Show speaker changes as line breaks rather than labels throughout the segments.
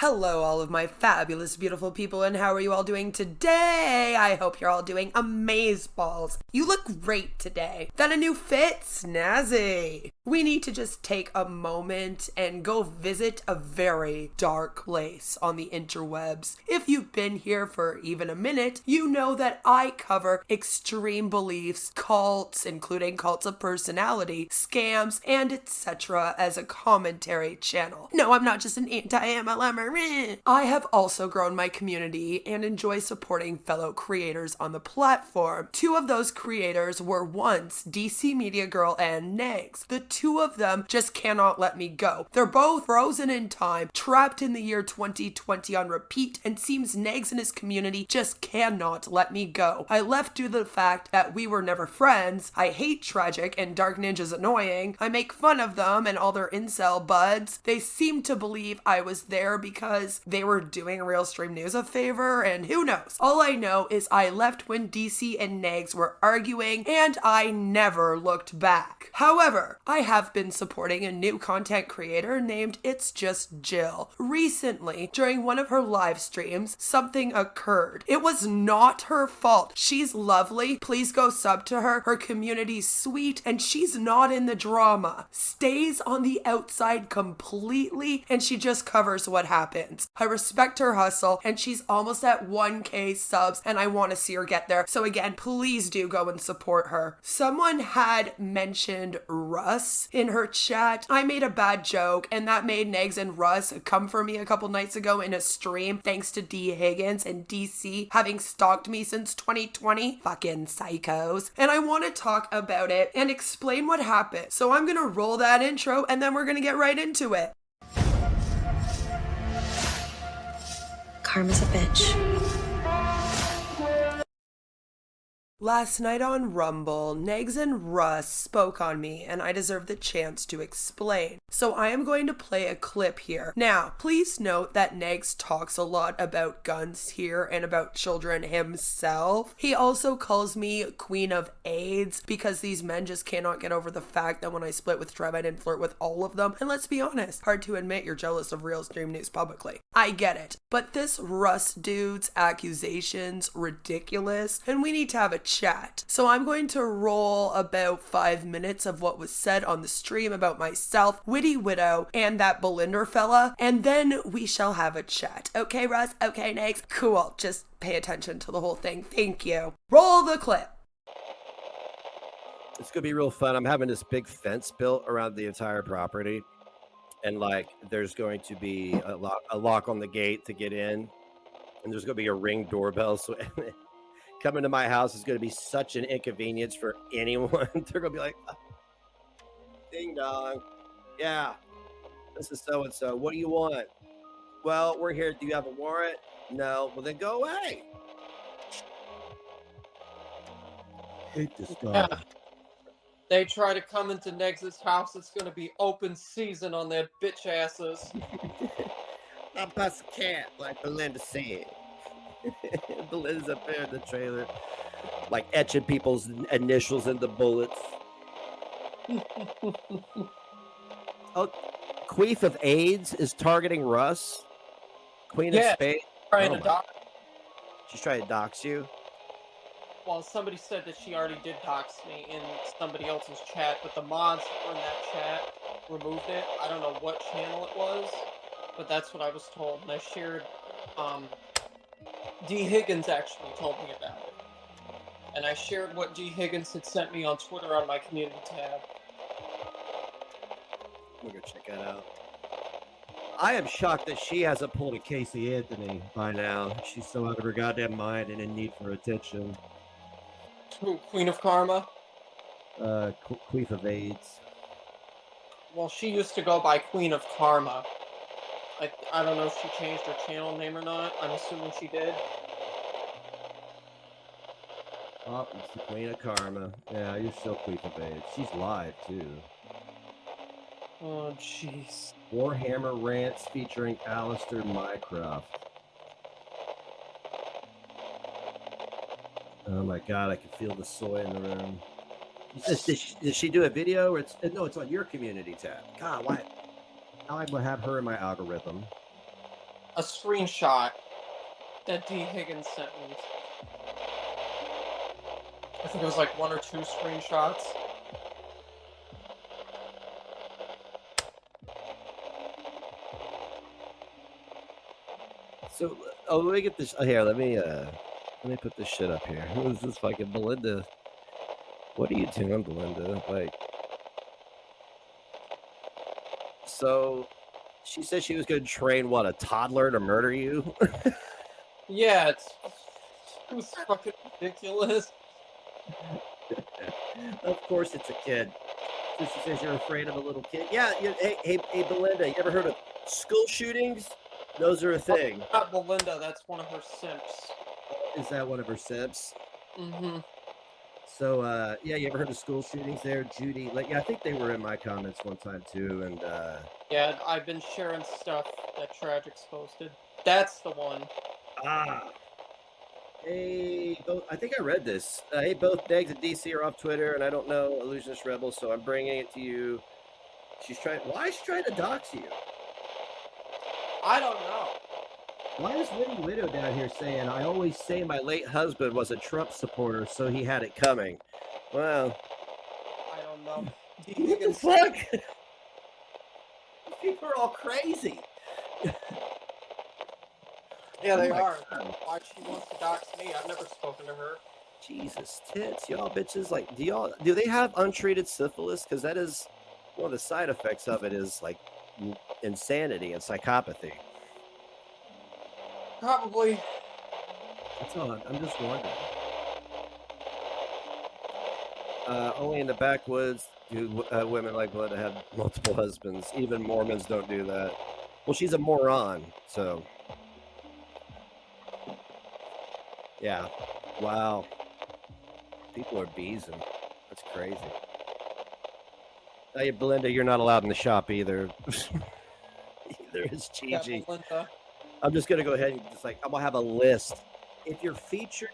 Hello, all of my fabulous, beautiful people, and how are you all doing today? I hope you're all doing amazeballs. You look great today. That a new fit? Snazzy. We need to just take a moment and go visit a very dark place on the interwebs. If you've been here for even a minute, you know that I cover extreme beliefs, cults, including cults of personality, scams, and etc. as a commentary channel. No, I'm not just an anti-MLMer. I have also grown my community and enjoy supporting fellow creators on the platform. Two of those creators were once DC Media Girl and Negz. The two of them just cannot let me go. They're both frozen in time, trapped in the year 2020 on repeat, and seems Negz and his community just cannot let me go. I left due to the fact that we were never friends. I hate Tragic and Dark Ninja's annoying. I make fun of them and all their incel buds. They seem to believe I was there because they were doing Real Stream News a favor, and who knows. All I know is I left when DC and Negz were arguing, and I never looked back. However, I have been supporting a new content creator named It's Just Jill. Recently, during one of her live streams, something occurred. It was not her fault. She's lovely. Please go sub to her. Her community's sweet, and she's not in the drama. Stays on the outside completely, and she just covers what happens. I respect her hustle, and she's almost at 1K subs, and I want to see her get there. So again, please do go and support her. Someone had mentioned Russ in her chat. I made a bad joke, and that made Negz and Russ come for me a couple nights ago in a stream, thanks to D. Higgins and DC having stalked me since 2020. Fucking psychos. And I want to talk about it and explain what happened. So I'm gonna roll that intro, and then we're gonna get right into it.
Karma's a bitch.
Last night on Rumble, Negz and Russ spoke on me, and I deserve the chance to explain. So I am going to play a clip here. Now, please note that Negz talks a lot about guns here and about children himself. He also calls me Queen of AIDS because these men just cannot get over the fact that when I split with Trev, I didn't flirt with all of them. And let's be honest, hard to admit you're jealous of Real Stream News publicly. I get it. But this Russ dude's accusations, ridiculous, and we need to have a chat. So I'm going to roll about 5 minutes of what was said on the stream about myself, Witty Widow, and that Belinder fella, and then we shall have a chat. Okay, Russ? Okay, Negz? Cool. Just pay attention to the whole thing. Thank you. Roll the clip.
It's gonna be real fun. I'm having this big fence built around the entire property, and like there's going to be a lock on the gate to get in, and there's gonna be a Ring doorbell. So coming to my house is going to be such an inconvenience for anyone. They're going to be like, ding dong. Yeah, this is so-and-so. What do you want? Well, we're here. Do you have a warrant? No. Well, then go away. Hate this guy.
Yeah. They try to come into Nex's house, it's going to be open season on their bitch asses.
I'll bust a cat, like Belinda said. Belinda's up there in the trailer, like etching people's initials into bullets. Oh, Queen of AIDS is targeting Russ. Queen of Spades. She's trying to dox you.
Well, somebody said that she already did dox me in somebody else's chat, but the mods in that chat removed it. I don't know what channel it was, but that's what I was told. And I shared, D. Higgins actually told me about it. And I shared what D. Higgins had sent me on Twitter on my community tab.
We're gonna check that out. I am shocked that she hasn't pulled a Casey Anthony by now. She's so out of her goddamn mind and in need for attention.
Who, Queen of Karma?
Queen of AIDS.
Well, she used to go by Queen of Karma. I don't know if she changed her channel name or not. I'm assuming she did.
Oh, it's the Queen of Karma. Yeah, you're still Queen of AIDS. She's live, too.
Oh, jeez.
Warhammer Rants featuring Alistair Mycroft. Oh my god, I can feel the soy in the room. Did she do a video? Or no, it's on your community tab. God, why? Now I will have her in my algorithm.
a screenshot that D. Higgins sent me. I think it was like 1 or 2 screenshots.
So, let me get this. Here, let me put this shit up here. Who is this fucking Belinda? What are you doing, Belinda? Like, so she said she was going to train a toddler to murder you.
Yeah, it was fucking ridiculous.
Of course, it's a kid. So she says you're afraid of a little kid. Yeah. Hey, Belinda, you ever heard of school shootings? Those are a thing.
Not Belinda, that's one of her simps.
Is that one of her simps?
Mm-hmm.
So, yeah, you ever heard of school shootings there, Judy? Like, yeah, I think they were in my comments one time too, and
yeah, I've been sharing stuff that Tragic's posted. That's the one.
Hey, I think I read this. Hey, both Negz and DC are off Twitter, and I don't know Illusionist Rebel, so I'm bringing it to you. Why is she trying to dox you?
I don't know.
Why is Witty Widow down here saying, I always say my late husband was a Trump supporter, so he had it coming? Well,
I don't know.
What the fuck? These people are all crazy.
Yeah, they are. Why she wants to dox me? I've never spoken to her.
Jesus tits, y'all bitches. Like, do they have untreated syphilis? Because that is one of the side effects of it is like insanity and psychopathy.
Probably.
That's all. I'm just wondering. Only in the backwoods do women like Belinda have multiple husbands. Even Mormons don't do that. Well, she's a moron, so. Yeah. Wow. People are beezing. That's crazy. Hey, Belinda, you're not allowed in the shop either. Either is Gigi.
Yeah,
I'm just gonna go ahead and I'm gonna have a list. If you're featured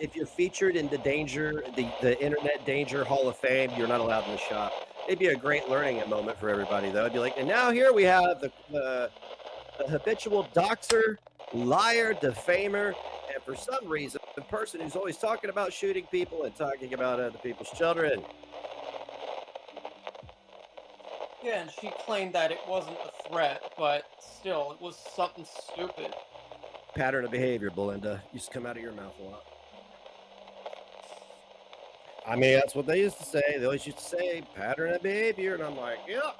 in the Internet Danger Hall of Fame, you're not allowed in the shop. It'd be a great learning moment for everybody, though. It'd be like, and now here we have the habitual doxer, liar, defamer, and for some reason, the person who's always talking about shooting people and talking about other people's children.
Yeah, and she claimed that it wasn't a threat, but still, it was something stupid.
Pattern of behavior, Belinda. Used to come out of your mouth a lot. I mean, that's what they used to say. They always used to say, pattern of behavior. And I'm like, yeah,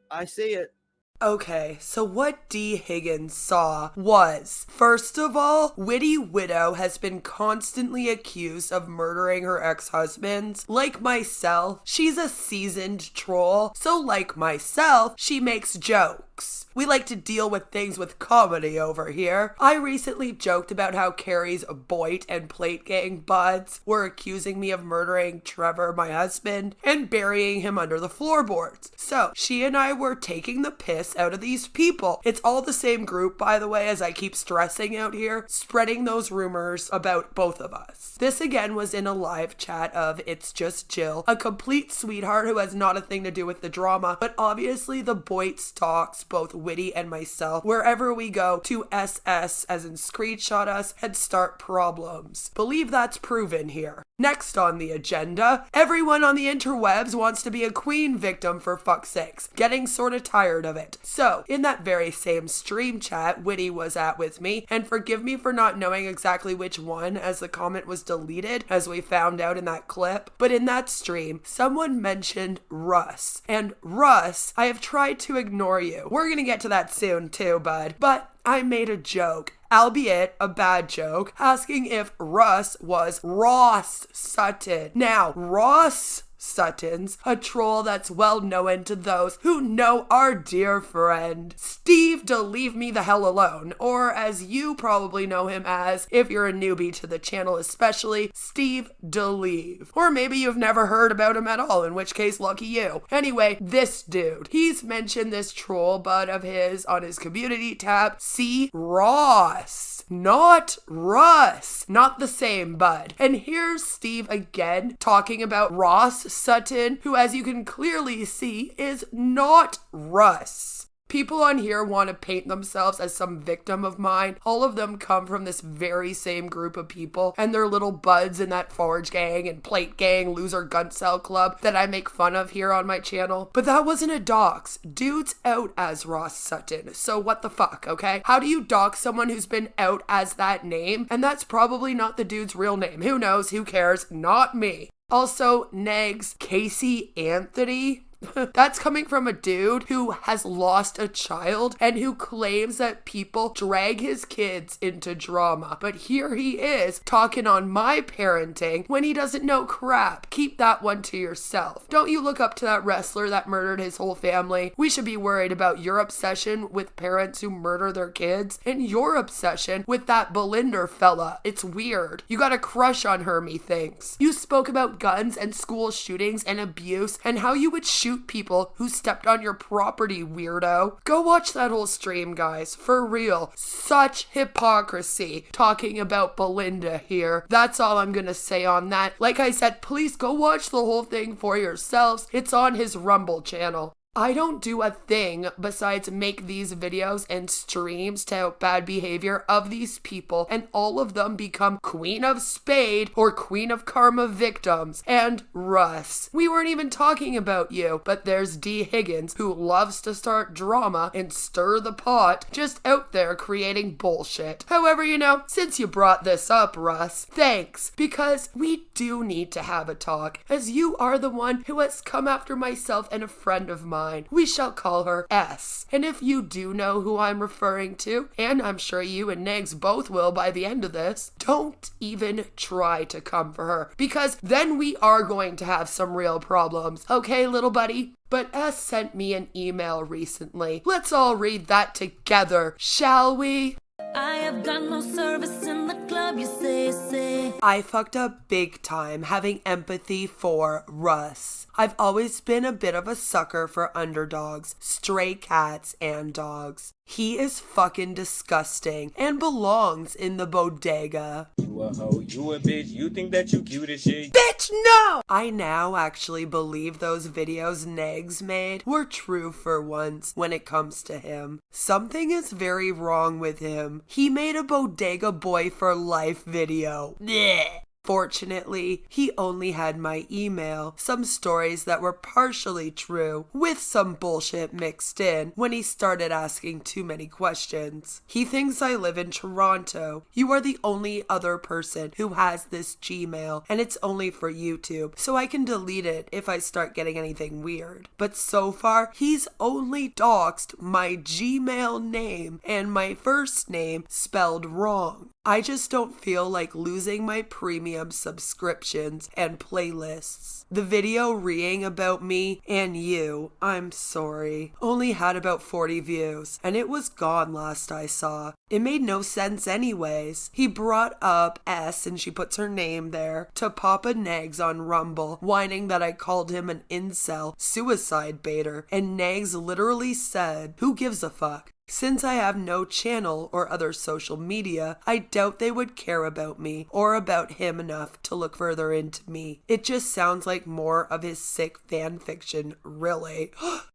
I see it.
Okay, so what D. Higgins saw was, first of all, Witty Widow has been constantly accused of murdering her ex-husbands. Like myself, she's a seasoned troll, so like myself, she makes jokes. We like to deal with things with comedy over here. I recently joked about how Carrie's Boyd and Plate Gang buds were accusing me of murdering Trevor, my husband, and burying him under the floorboards. So, she and I were taking the piss out of these people. It's all the same group, by the way, as I keep stressing out here, spreading those rumors about both of us. This again was in a live chat of It's Just Jill, a complete sweetheart who has not a thing to do with the drama, but obviously the Boyd stalks both Witty and myself wherever we go to SS, as in screenshot us, and start problems. Believe that's proven here. Next on the agenda, everyone on the interwebs wants to be a queen victim for fuck's sakes. Getting sorta tired of it. So, in that very same stream chat Witty was at with me, and forgive me for not knowing exactly which one as the comment was deleted, as we found out in that clip, but in that stream, someone mentioned Russ. And Russ, I have tried to ignore you. We're gonna get to that soon too, bud. But I made a joke, albeit a bad joke, asking if Russ was Ross Sutton. Now, Ross Sutton's a troll that's well known to those who know our dear friend Steve to leave me the hell alone, or as you probably know him as, if you're a newbie to the channel especially, Steve Deleave. Or maybe you've never heard about him at all, in which case lucky you. Anyway, this dude, he's mentioned this troll bud of his on his community tab. See, Ross, not Russ, not the same bud. And here's Steve again talking about Ross Sutton, who as you can clearly see is not Russ. People on here want to paint themselves as some victim of mine. All of them come from this very same group of people and their little buds in that Forge Gang and Plate Gang loser gun cell club that I make fun of here on my channel. But that wasn't a dox. Dude's out as Ross Sutton. So what the fuck, okay? How do you dox someone who's been out as that name? And that's probably not the dude's real name. Who knows? Who cares? Not me. Also, Negz, Casey Anthony. That's coming from a dude who has lost a child and who claims that people drag his kids into drama. But here he is talking on my parenting when he doesn't know crap. Keep that one to yourself. Don't you look up to that wrestler that murdered his whole family. We should be worried about your obsession with parents who murder their kids and your obsession with that Belinder fella. It's weird. You got a crush on her, methinks. You spoke about guns and school shootings and abuse and how you would shoot people who stepped on your property, weirdo. Go watch that whole stream, guys. For real. Such hypocrisy talking about Belinda here. That's all I'm gonna say on that. Like I said, please go watch the whole thing for yourselves. It's on his Rumble channel. I don't do a thing besides make these videos and streams to out bad behavior of these people, and all of them become Queen of Spade or Queen of Karma victims. And Russ, we weren't even talking about you, but there's D. Higgins, who loves to start drama and stir the pot, just out there creating bullshit. However, since you brought this up, Russ, thanks, because we do need to have a talk, as you are the one who has come after myself and a friend of mine. We shall call her S. And if you do know who I'm referring to, and I'm sure you and Negz both will by the end of this, don't even try to come for her, because then we are going to have some real problems. Okay, little buddy? But S sent me an email recently. Let's all read that together, shall we?
I have got no service in the club, you say.
I fucked up big time having empathy for Russ. I've always been a bit of a sucker for underdogs, stray cats, and dogs. He is fucking disgusting and belongs in the bodega.
You a hoe, you a bitch, you think that you cute as shit.
Bitch, no! I now actually believe those videos Negz made were true for once when it comes to him. Something is very wrong with him. He made a bodega boy for life video. Blech. Fortunately, he only had my email, some stories that were partially true, with some bullshit mixed in when he started asking too many questions. He thinks I live in Toronto. You are the only other person who has this Gmail, and it's only for YouTube, so I can delete it if I start getting anything weird. But so far, he's only doxed my Gmail name and my first name spelled wrong. I just don't feel like losing my premium subscriptions and playlists. The video reeing about me and you, I'm sorry, only had about 40 views, and it was gone last I saw. It made no sense anyways. He brought up S, and she puts her name there, to Papa Negz on Rumble, whining that I called him an incel, suicide baiter, and Negz literally said, "Who gives a fuck?" Since I have no channel or other social media, I doubt they would care about me or about him enough to look further into me. It just sounds like more of his sick fan fiction, really.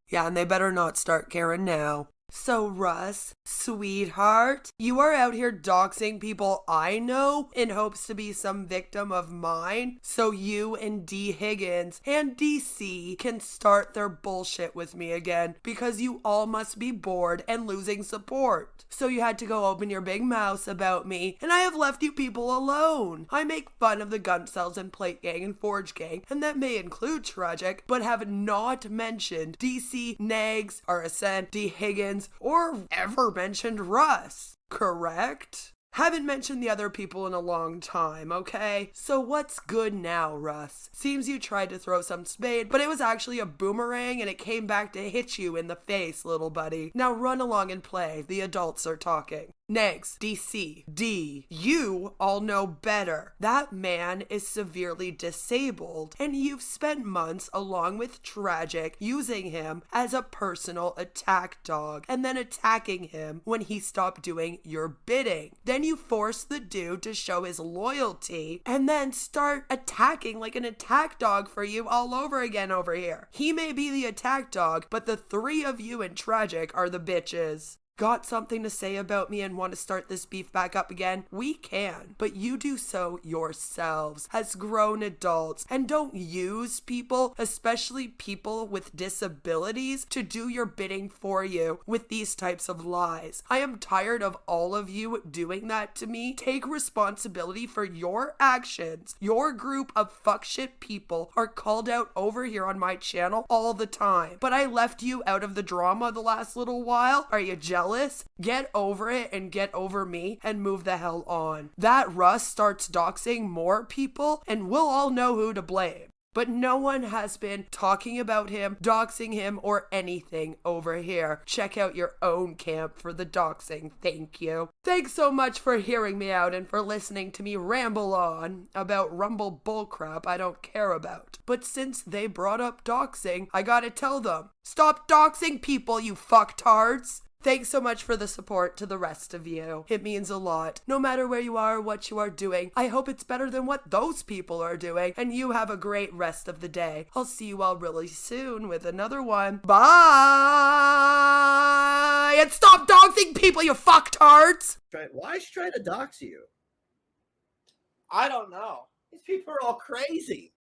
Yeah, and they better not start caring now. So Russ, sweetheart, you are out here doxing people I know in hopes to be some victim of mine, so you and D. Higgins and DC can start their bullshit with me again, because you all must be bored and losing support. So you had to go open your big mouths about me, and I have left you people alone. I make fun of the gun cells and Plate Gang and Forge Gang, and that may include Tragic, but have not mentioned DC, Negz, RSN, D. Higgins, or ever mentioned Russ, correct? Haven't mentioned the other people in a long time, okay? So what's good now, Russ? Seems you tried to throw some spade, but it was actually a boomerang and it came back to hit you in the face, little buddy. Now run along and play. The adults are talking. Negz, DC, D, you all know better. That man is severely disabled, and you've spent months along with Tragic using him as a personal attack dog, and then attacking him when he stopped doing your bidding. Then you force the dude to show his loyalty, and then start attacking like an attack dog for you all over again over here. He may be the attack dog, but the three of you and Tragic are the bitches. Got something to say about me and want to start this beef back up again? We can, but you do so yourselves as grown adults, and don't use people, especially people with disabilities, to do your bidding for you with these types of lies. I am tired of all of you doing that to me. Take responsibility for your actions. Your group of fuckshit people are called out over here on my channel all the time, but I left you out of the drama the last little while. Are you jealous? Get over it and get over me and move the hell on. That Russ starts doxing more people and we'll all know who to blame. But no one has been talking about him, doxing him, or anything over here. Check out your own camp for the doxing. Thank you. Thanks so much for hearing me out and for listening to me ramble on about Rumble bullcrap I don't care about. But since they brought up doxing, I gotta tell them, stop doxing people, you fucktards! Thanks so much for the support to the rest of you. It means a lot. No matter where you are or what you are doing, I hope it's better than what those people are doing, and you have a great rest of the day. I'll see you all really soon with another one. Bye! And stop doxing people, you fucktards!
Why is she trying to dox you?
I don't know.
These people are all crazy.